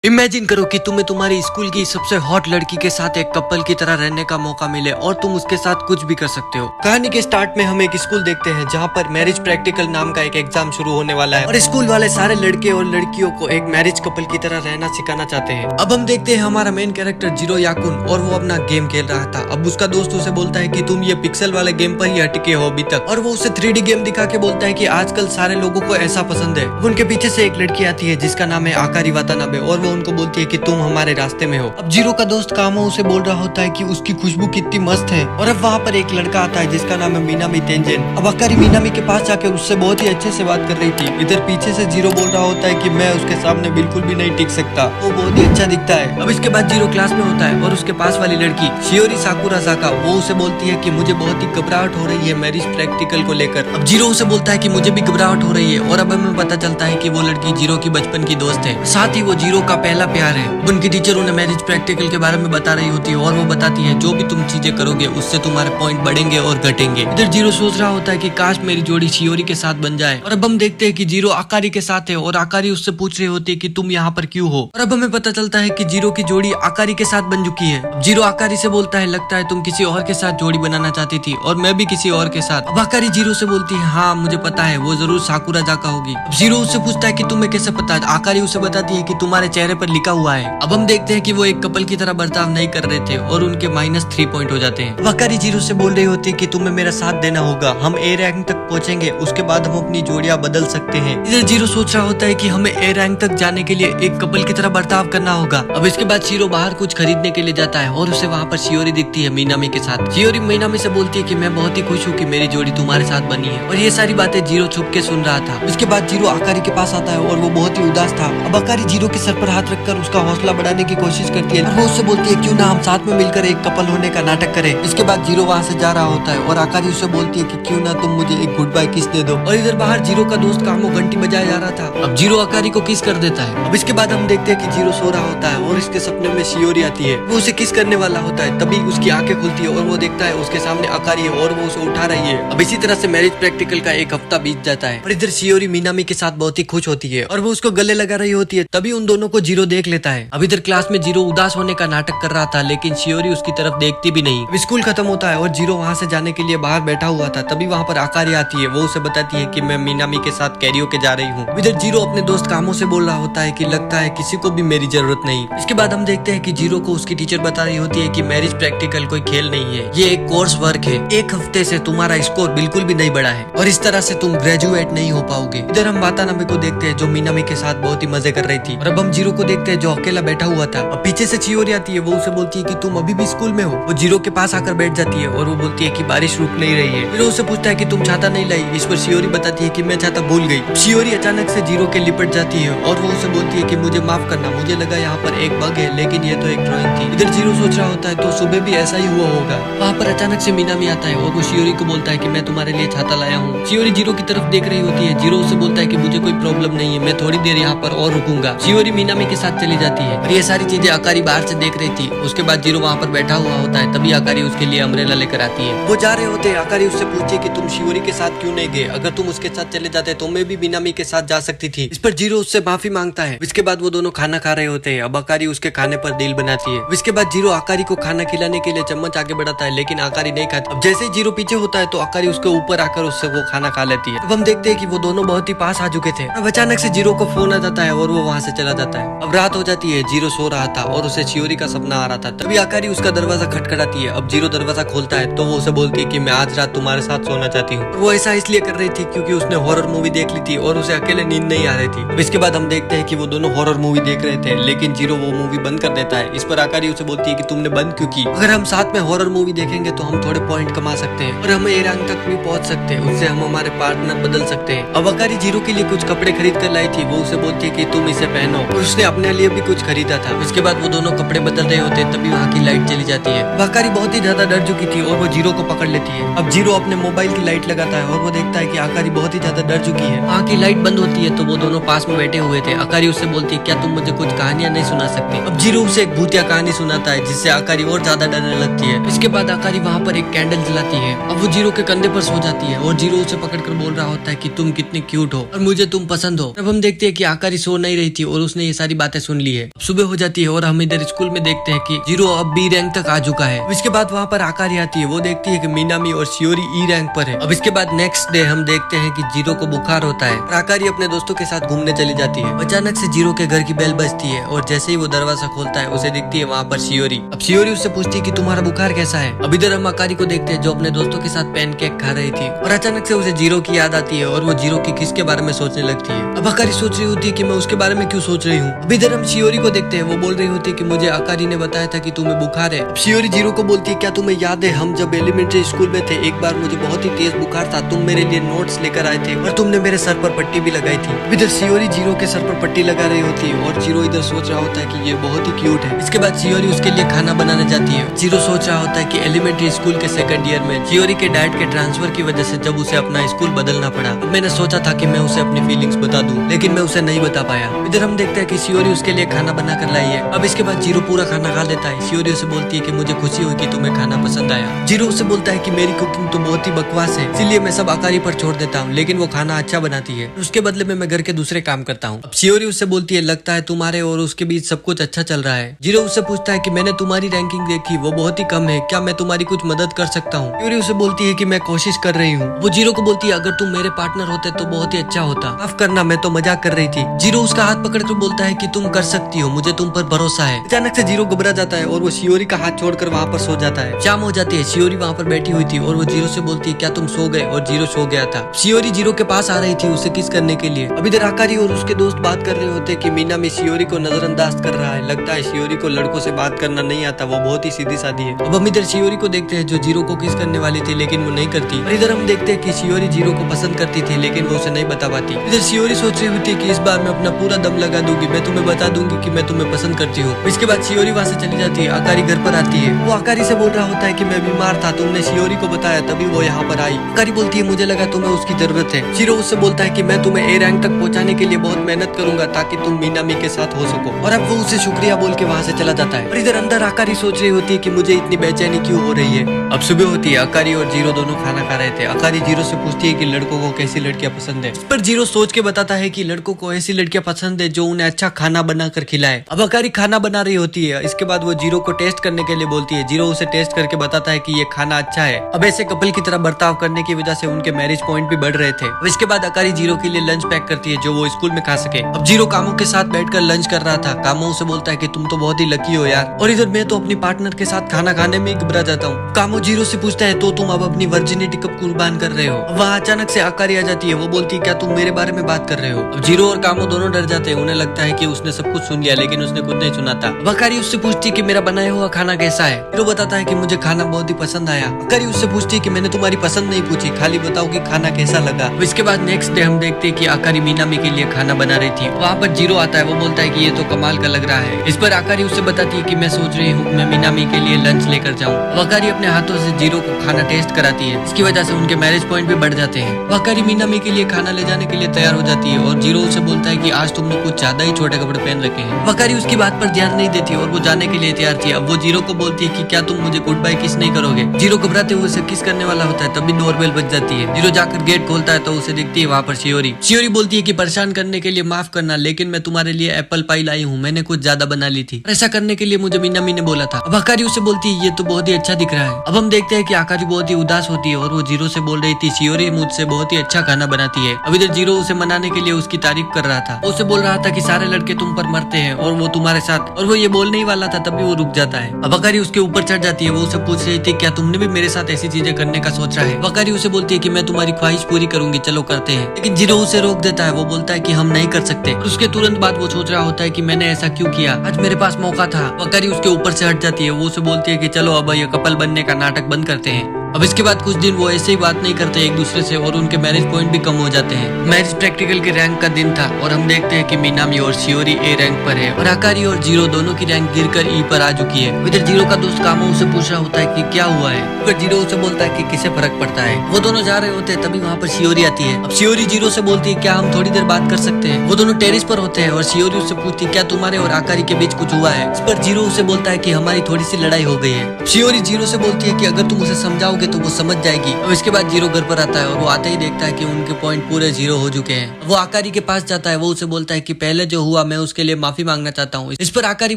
Imagine करो कि तुम्हें तुम्हारी स्कूल की सबसे हॉट लड़की के साथ एक कपल की तरह रहने का मौका मिले और तुम उसके साथ कुछ भी कर सकते हो। कहानी के स्टार्ट में हम एक स्कूल देखते हैं जहाँ पर मैरिज प्रैक्टिकल नाम का एक एग्जाम शुरू होने वाला है और स्कूल वाले सारे लड़के और लड़कियों को एक मैरिज कपल की तरह रहना सिखाना चाहते हैं। अब हम देखते हैं हमारा मेन कैरेक्टर जीरो याकुन और वो अपना गेम खेल रहा था। अब उसका दोस्त उसे बोलता है कि तुम ये पिक्सल वाले गेम पर ही अटके हो अभी तक, और वो उसे 3D गेम दिखा के बोलता है कि आजकल सारे लोगों को ऐसा पसंद है। उनके पीछे से एक लड़की आती है जिसका नाम है आकारी वातानाबे और वो उनको बोलती है कि तुम हमारे रास्ते में हो। अब जीरो का दोस्त कामो उसे बोल रहा होता है कि उसकी खुशबू कितनी मस्त है, और अब वहाँ पर एक लड़का आता है जिसका नाम है मीनामी तेंजेन। अब आकारी मीनामी के पास जाकर उससे बहुत ही अच्छे से बात कर रही थी। इधर पीछे से जीरो बोल रहा होता है कि मैं उसके सामने बिल्कुल भी नहीं टिक सकता, वो बहुत ही अच्छा दिखता है। अब इसके बाद जीरो क्लास में होता है और उसके पास वाली लड़की शियोरी साकुराज़ाका वो उसे बोलती है कि मुझे बहुत ही घबराहट हो रही है मैरिज प्रैक्टिकल को लेकर। अब जीरो उसे बोलता है कि मुझे भी घबराहट हो रही है, और अब हमें पता चलता है कि वो लड़की जीरो की बचपन की दोस्त है, साथ ही वो जीरो का पहला प्यार है। उनकी टीचर उन्हें मैरिज प्रैक्टिकल के बारे में बता रही होती है और वो बताती है जो भी तुम चीजें करोगे उससे तुम्हारे पॉइंट बढ़ेंगे और घटेंगे। इधर जीरो सोच रहा होता है कि काश मेरी जोड़ी शियोरी के साथ बन जाए, और अब हम देखते हैं कि जीरो आकारी के साथ है और आकारी उससे पूछ रही होती है कि तुम यहाँ पर क्यों हो, और अब हमें पता चलता है कि जीरो की जोड़ी आकारी के साथ बन चुकी है। जीरो आकारी से बोलता है लगता है तुम किसी और के साथ जोड़ी बनाना चाहती थी और मैं भी किसी और के साथ। अब आकारी जीरो से बोलती है हाँ मुझे पता है वो जरूर साकुराज़ाका होगी। अब जीरो उससे पूछता है कि तुम्हें कैसे पता है। आकारी उसे बताती है कि तुम्हारे चेहरे पर लिखा हुआ है। अब हम देखते हैं कि वो एक कपल की तरह बर्ताव नहीं कर रहे थे और उनके -3 पॉइंट हो जाते हैं। आकारी जीरो से बोल रही होती है कि तुम्हें मेरा साथ देना होगा, हम ए रैंक तक पहुंचेंगे, उसके बाद हम अपनी जोड़ियां बदल सकते हैं। इधर जीरो सोच रहा होता है कि हमें ए रैंक तक जाने के लिए एक कपल की तरह बर्ताव करना होगा। अब इसके बाद जीरो बाहर कुछ खरीदने के लिए जाता है और उसे वहाँ पर शियोरी दिखती है मीनामी के साथ। शियोरी मीनामी से बोलती है कि मैं बहुत ही खुश हूँ कि मेरी जोड़ी तुम्हारे साथ बनी है, और ये सारी बातें जीरो छुप के सुन रहा था। उसके बाद जीरो आकारी के पास आता है और वो बहुत ही उदास था। अब आकारी जीरो के सर पर हाथ रखकर उसका हौसला बढ़ाने की कोशिश करती है और वो उससे बोलती है क्यों ना हम साथ में मिलकर एक कपल होने का नाटक करें। इसके बाद जीरो वहाँ से जा रहा होता है और आकारी उससे बोलती है कि क्यों ना तुम मुझे एक गुड बाय किस दे दो, और इधर बाहर जीरो का दोस्त कामो घंटी बजाया जा रहा था। अब जीरो आकारी को किस कर देता है। अब इसके बाद हम देखते हैं कि जीरो सो रहा होता है और इसके सपने में शियोरी आती है, वो उसे किस करने वाला होता है। तभी उसकी आंखें खुलती है और वो देखता है उसके सामने आकारी है और वो उसे उठा रही है। अब इसी तरह से मैरिज प्रैक्टिकल का एक हफ्ता बीत जाता है और इधर शियोरी मीनामी के साथ बहुत ही खुश होती है और वो उसको गले लगा रही होती है। तभी उन दोनों को जीरो देख लेता है। अब इधर क्लास में जीरो उदास होने का नाटक कर रहा था लेकिन शियोरी उसकी तरफ देखती भी नहीं। स्कूल खत्म होता है और जीरो वहाँ से जाने के लिए बाहर बैठा हुआ था। तभी वहाँ पर आकारी आती है, वो उसे बताती है कि मैं मीनामी के साथ कैरियोके जा रही हूँ। इधर जीरो अपने दोस्त कामो से बोल रहा होता है कि लगता है किसी को भी मेरी जरूरत नहीं। इसके बाद हम देखते हैं कि जीरो को उसकी टीचर बता रही होती है कि मैरिज प्रैक्टिकल कोई खेल नहीं है, ये एक कोर्स वर्क है। एक हफ्ते से तुम्हारा स्कोर बिल्कुल भी नहीं बढ़ा है और इस तरह से तुम ग्रेजुएट नहीं हो पाओगे। इधर हम वातानाबे को देखते हैं जो मीनामी के साथ बहुत ही मजे कर रही थी, और अब हम जीरो को देखते हैं जो अकेला बैठा हुआ था। अब पीछे से शियोरी आती है, वो उसे बोलती है कि तुम अभी भी स्कूल में हो। वो जीरो के पास आकर बैठ जाती है और वो बोलती है कि बारिश रुक नहीं रही है। फिर उससे पूछता है कि तुम छाता नहीं लाई। इस पर शियोरी बताती है कि मैं छाता भूल गई। शियोरी अचानक से जीरो के लिपट जाती है और वो उसे बोलती है कि मुझे माफ करना, मुझे लगा यहाँ पर एक बग है लेकिन ये तो एक ड्राइंग थी। इधर जीरो सोच रहा होता है तो सुबह भी ऐसा ही हुआ होगा। वहाँ पर अचानक से मीनामी आता है और वो शियोरी को बोलता है कि मैं तुम्हारे लिए छाता लाया हूँ। शियोरी जीरो की तरफ देख रही होती है। जीरो उसे बोलता है कि मुझे कोई प्रॉब्लम नहीं है, मैं थोड़ी देर यहाँ पर और रुकूंगा। शियोरी मीनामी के साथ चली जाती है और ये सारी चीजें आकारी बाहर से देख रही थी। उसके बाद जीरो वहाँ पर बैठा हुआ होता है। तभी आकारी उसके लिए अम्ब्रेला लेकर आती है। वो जा रहे होते हैं। आकारी उससे पूछती है कि तुम शियोरी के साथ क्यों नहीं गए, अगर तुम उसके साथ चले जाते तो मैं भी मीनामी के साथ जा सकती थी। इस पर जीरो उससे माफी मांगता है। इसके बाद वो दोनों खाना खा रहे होते हैं। अब आकारी उसके खाने पर दिल बनाती है। इसके बाद जीरो आकारी को खाना खिलाने के लिए चम्मच आगे बढ़ाता है लेकिन आकारी नहीं खाती। अब जैसे ही जीरो पीछे होता है तो आकारी उसके ऊपर आकर उससे वो खाना खा लेती है। अब हम देखते हैं कि वो दोनों बहुत ही पास आ चुके थे। अब अचानक से जीरो को फोन आ जाता है और वो वहाँ से चला जाता है। अब रात हो जाती है। जीरो सो रहा था और उसे शियोरी का सपना आ रहा था। तभी आकारी उसका दरवाजा खटखटाती है। अब जीरो दरवाजा खोलता है तो वो उसे बोलती है कि मैं आज रात तुम्हारे साथ सोना चाहती हूँ। वो ऐसा इसलिए कर रही थी क्योंकि उसने हॉरर मूवी देख ली थी और उसे अकेले नींद नहीं आ रही थी। अब इसके बाद हम देखते हैं कि वो दोनों हॉरर मूवी देख रहे थे लेकिन जीरो वो मूवी बंद कर देता है। इस पर आकारी उसे बोलती है कि तुमने बंद क्यों की, अगर हम साथ में हॉरर मूवी देखेंगे तो हम थोड़े पॉइंट कमा सकते हैं और हम ए रैंक तक भी पहुंच सकते हैं, उससे हम हमारे पार्टनर बदल सकते हैं। अब आकारी जीरो के लिए कुछ कपड़े खरीद कर लाई थी। वो उसे बोलती है कि तुम इसे पहनो, और उसने अपने लिए भी कुछ खरीदा था। इसके बाद वो दोनों कपड़े बदल रहे होते हैं। तभी वहाँ की लाइट चली जाती है। आकारी बहुत ही ज्यादा डर चुकी थी और वो जीरो को पकड़ लेती है। अब जीरो अपने मोबाइल की लाइट लगाता है और वो देखता है कि आकारी बहुत ही ज्यादा डर चुकी है। वहाँ की लाइट बंद होती है तो वो दोनों पास में बैठे हुए थे। आकारी उससे बोलती है, क्या तुम मुझे कुछ कहानियां नहीं सुना सकते? अब जीरो उसे एक भूतिया कहानी सुनाता है जिससे आकारी और ज्यादा डरने लगती है। इसके बाद आकारी वहाँ पर एक कैंडल जलाती है। अब वो जीरो के कंधे पर सो जाती है और जीरो उसे पकड़कर बोल रहा होता है कि तुम कितनी क्यूट हो और मुझे तुम पसंद हो। तब हम देखते हैं कि आकारी सो नहीं रही थी और उसने ये सारी बातें सुन ली है। अब सुबह हो जाती है और हम इधर स्कूल में देखते हैं कि जीरो अब बी रैंक तक आ चुका है। इसके बाद वहाँ पर आकारी आती है। वो देखती है कि मीनामी और शियोरी ई रैंक पर है। अब इसके बाद नेक्स्ट डे हम देखते हैं कि जीरो को बुखार होता है और आकारी अपने दोस्तों के साथ घूमने चली जाती है। अचानक से जीरो के घर की बेल बजती है और जैसे ही वो दरवाजा खोलता है उसे दिखती है वहाँ पर शियोरी। अब शियोरी उससे पूछती है कि तुम्हारा बुखार कैसा है? अब इधर हम आकारी को देखते हैं जो अपने दोस्तों के साथ पैनकेक खा रही थी और अचानक से उसे जीरो की याद आती है और वो जीरो की किस के बारे में सोचने लगती है। अब आकारी सोच रही होती है कि मैं उसके बारे में क्यों सोच रही हूँ। अब इधर हम शियोरी को देखते हैं। वो बोल रही होती है कि मुझे आकारी ने बताया था कि तुम्हें बुखार है। अब शियोरी जीरो को बोलती है, क्या तुम्हें याद है हम जब एलिमेंट्री स्कूल में थे एक बार मुझे बहुत ही तेज बुखार था, तुम मेरे लिए नोट्स लेकर आए थे और तुमने मेरे सर पर पट्टी भी लगाई थी। इधर शियोरी जीरो के सर पर पट्टी लगा रही होती है और जीरो इधर सोच रहा होता है कि ये बहुत ही क्यूट है। इसके बाद शियोरी उसके लिए खाना बनाने जाती है। जीरो सोच रहा होता है कि एलिमेंट्री स्कूल के सेकंड ईयर में शियोरी के डैड के ट्रांसफर की वजह से जब उसे अपना स्कूल बदलना पड़ा, मैंने सोचा था कि मैं उसे अपनी फीलिंग्स बता दूं, लेकिन मैं उसे नहीं बता पाया। इधर हम देखते हैं कि शियोरी उसके लिए खाना बना कर लाई है। अब इसके बाद जीरो पूरा खाना खा लेता है। शियोरी उसे बोलती है कि मुझे खुशी हुई कि तुम्हें खाना पसंद आया। जीरो उसे बोलता है कि मेरी कुकिंग तो बहुत ही बकवास है, इसलिए मैं सब आकारी पर छोड़ देता हूँ, लेकिन वो खाना अच्छा बनाती है, उसके बदले में मैं घर के दूसरे काम करता हूँ। अब शियोरी उससे बोलती है, लगता है तुम्हारे और उसके बीच सब कुछ अच्छा चल रहा है। जीरो उससे पूछता है कि मैंने तुम्हारी रैंकिंग देखी, वो बहुत ही कम है, क्या मैं तुम्हारी कुछ मदद कर सकता हूँ? शियोरी उसे बोलती है कि मैं कोशिश कर रही हूँ। वो जीरो को बोलती है, अगर तुम मेरे पार्टनर होते तो बहुत ही अच्छा होता, माफ करना मैं तो मजाक कर रही थी। जीरो उसका हाथ पकड़कर बोलता है कि तुम कर सकती हो, मुझे तुम पर भरोसा है। अचानक से जीरो घबरा जाता है और वो शियोरी का हाथ छोड़कर वहाँ पर सो जाता है। शाम हो जाती है। शियोरी वहाँ पर बैठी हुई थी और वो जीरो से बोलती है, क्या तुम सो गए? और जीरो सो गया था। शियोरी जीरो के पास आ रही थी उसे किस करने के लिए। अब इधर आकारी और उसके दोस्त बात कर रहे होते कि मीनामी शियोरी को नजरअंदाज कर रहा है, लगता है शियोरी को लड़कों से बात करना नहीं आता, वो बहुत ही सीधी सादी है। अब हम इधर शियोरी को देखते हैं जो जीरो को किस करने वाली थी लेकिन वो नहीं करती। और इधर हम देखते हैं कि शियोरी जीरो को पसंद करती थी लेकिन वो उसे नहीं बता पाती। इधर शियोरी सोच रही होती है कि इस बार मैं अपना पूरा दम लगा दूंगी, मैं तुम्हें बता दूंगी कि मैं तुम्हें पसंद करती हूँ। इसके बाद शियोरी वहाँ से चली जाती है। आकारी घर पर आती है। वो आकारी से बोल रहा होता है कि मैं बीमार था, तुमने शियोरी को बताया तभी वो यहाँ पर आई। आकारी बोलती है, मुझे लगा तुम्हें उसकी जरूरत है। जीरो उससे बोलता है कि मैं तुम्हें ए रैंक तक पहुँचाने के लिए बहुत मेहनत करूंगा ताकि तुम मीनामी के साथ हो सको। और अब वो उसे शुक्रिया बोल के वहाँ से चला जाता है। और इधर अंदर आकारी सोच रही होती है कि मुझे इतनी बेचैनी क्यों हो रही है। अब सुबह होती है। आकारी और जीरो दोनों खाना खा रहे थे। आकारी जीरो से पूछती है कि लड़कों को कैसी लड़कियां पसंद है। इस पर जीरो सोच के बताता है कि लड़कों को ऐसी लड़कियां पसंद है जो उन्हें अच्छा खाना बना कर खिलाए। अब आकारी खाना बना रही होती है। इसके बाद वो जीरो को टेस्ट करने के लिए बोलती है। जीरो उसे टेस्ट करके बताता है कि ये खाना अच्छा है। अब ऐसे कपल की तरह बर्ताव करने की वजह से उनके मैरिज पॉइंट भी बढ़ रहे थे। अब इसके बाद आकारी जीरो के लिए लंच पैक करती है जो वो स्कूल में खा सके। अब जीरो कामों के साथ बैठकर लंच कर रहा था। कामो उसे बोलता है कि तुम तो बहुत ही लकी हो यार। और इधर मैं तो अपनी पार्टनर के साथ खाना खाने में घबरा जाता हूँ। कामो जीरो से पूछता है, तो तुम अब अपनी वर्जिनिटी कब कुर्बान कर रहे हो? वहाँ अचानक से आकारी आ जाती है। वो बोलती है, क्या तुम मेरे बारे में बात कर रहे हो? अब जीरो और कामो दोनों डर जाते हैं। उन्हें लगता है कि उसने सब कुछ सुन लिया लेकिन उसने कुछ नहीं सुना था। अब आकारी उससे पूछती है कि मेरा बनाया हुआ खाना कैसा है? जीरो बताता है कि मुझे खाना बहुत ही पसंद आया। आकारी उससे पूछती है कि मैंने तुम्हारी पसंद नहीं पूछी, खाली बताओ कि खाना कैसा लगा। इसके बाद नेक्स्ट डे हम देखते हैं कि आकारी मीनामी के लिए खाना बना रही थी। वहाँ पर जीरो आता है। वो बोलता है कि ये तो कमाल का लग रहा है। इस पर आकारी उससे बताती है कि मैं सोच रही हूँ मैं मीनामी के लिए लंच लेकर जाऊँ। आकारी अपने हाथों से जीरो को खाना टेस्ट कराती है। इसकी वजह से उनके मैरिज पॉइंट भी बढ़ जाते हैं। आकारी मीनामी के लिए खाना ले जाने के लिए तैयार हो जाती है और जीरो उसे बोलता है कि आज तुमने कुछ ज्यादा ही छोटे कपड़े पहन रखे हैं। आकारी उसकी बात पर ध्यान नहीं देती और वो जाने के लिए तैयार थी। अब वो जीरो को बोलती है कि क्या तुम मुझे गुड बाय किस नहीं करोगे? जीरो घबराते हुए उसे किस करने वाला होता है तभी डोरबेल बज जाती है। जीरो जाकर गेट खोलता है तो उसे दिखती है वहाँ पर शियोरी। शियोरी बोलती है कि परेशान करने के लिए माफ करना, लेकिन मैं तुम्हारे लिए एप्पल पाई लाई हूँ, मैंने कुछ ज्यादा बना ली थी। ऐसा करने के लिए मुझे मीनामी ने बोला था। अब आकारी उसे बोलती है, ये तो बहुत ही अच्छा दिख रहा है। अब हम देखते हैं कि आकारी बहुत ही उदास होती है और वो जीरो से बोल रही थी, शियोरी मुझसे बहुत ही अच्छा खाना बनाती है। अब इधर जीरो उसे मनाने के लिए उसकी तारीफ कर रहा था। उसे बोल रहा था कि सारे लड़के तुम पर मरते हैं और वो तुम्हारे साथ, और वो ये बोलने ही वाला था तभी वो रुक जाता है। अब आकारी उसके ऊपर चढ़ जाती है। वो उसे पूछ रही थी, क्या तुमने भी मेरे साथ ऐसी चीजें करने का सोचा है? आकारी उसे बोलती है कि मैं तुम्हारी ख्वाहिश पूरी करूंगी, चलो करते हैं। लेकिन जीरो उसे रोक देता है। वो बोलता है कि हम नहीं कर सकते। और उसके तुरंत बाद वो सोच रहा होता है कि मैंने ऐसा क्यों किया, आज मेरे पास मौका था। आकारी उसके ऊपर से हट जाती है। वो उसे बोलती है कि चलो अब ये कपल बनने का नाटक बंद करते हैं। अब इसके बाद कुछ दिन वो ऐसे ही बात नहीं करते एक दूसरे से और उनके मैरिज पॉइंट भी कम हो जाते हैं। मैरिज प्रैक्टिकल के रैंक का दिन था और हम देखते हैं कि मीनामी और शियोरी ए रैंक पर है और आकारी और जीरो दोनों की रैंक गिरकर ई पर आ चुकी है। इधर जीरो का दोस्त कामो उसे पूछ रहा होता है कि क्या हुआ है। फिर जीरो उसे बोलता है कि किसे फर्क पड़ता है। वो दोनों जा रहे होते हैं तभी वहाँ पर शियोरी आती है। अब शियोरी जीरो से बोलती है क्या हम थोड़ी देर बात कर सकते हैं। वो दोनों टेरिस पर होते हैं और शियोरी उससे पूछती है क्या तुम्हारे और आकारी के बीच कुछ हुआ है। इस पर जीरो उसे बोलता है कि हमारी थोड़ी सी लड़ाई हो गई है। शियोरी जीरो से बोलती है कि अगर तुम उसे समझाओगे तो वो समझ जाएगी। अब इसके बाद जीरो घर पर आता है और वो आते ही देखता है कि उनके पॉइंट पूरे 0 हो चुके हैं। वो आकारी के पास जाता है। वो उसे बोलता है कि पहले जो हुआ मैं उसके लिए माफी मांगना चाहता हूँ। इस पर आकारी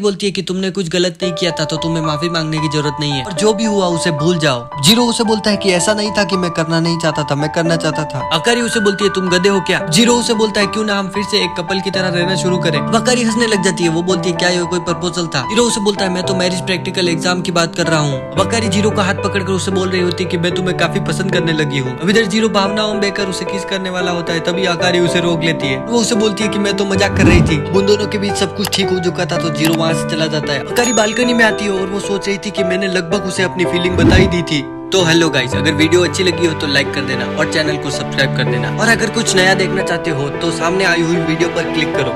बोलती है कि तुमने कुछ गलत नहीं किया था तो तुम्हें माफी मांगने की जरूरत नहीं है और जो भी हुआ उसे भूल जाओ। जीरो उसे बोलता है कि ऐसा नहीं था कि मैं करना नहीं चाहता था, मैं करना चाहता था। आकारी उसे बोलती है तुम गधे हो क्या। जीरो उसे बोलता है क्यों ना हम फिर से एक कपल की तरह रहना शुरू करें। आकारी हंसने लग जाती है। वो बोलती है क्या ये कोई प्रपोजल था। जीरो उसे बोलता है मैं तो मैरिज प्रैक्टिकल एग्जाम की बात कर रहा हूँ। आकारी जीरो का हाथ पकड़कर उसे बोल रही होती है कि मैं तुम्हें काफी पसंद करने लगी हूँ। अब इधर जीरो भावनाओं में बहकर उसे किस करने वाला होता है तभी आकारी उसे रोक लेती है। वो उसे बोलती है कि मैं तो मजाक कर रही थी। उन दोनों के बीच सब कुछ ठीक हो चुका था तो जीरो वहाँ से चला जाता है। आकारी बालकनी में आती है और वो सोच रही थी कि मैंने लगभग उसे अपनी फीलिंग बता ही दी थी। तो हेलो गाइस, अगर वीडियो अच्छी लगी हो तो लाइक कर देना और चैनल को सब्सक्राइब कर देना और अगर कुछ नया देखना चाहते हो तो सामने आई हुई वीडियो पर क्लिक करो।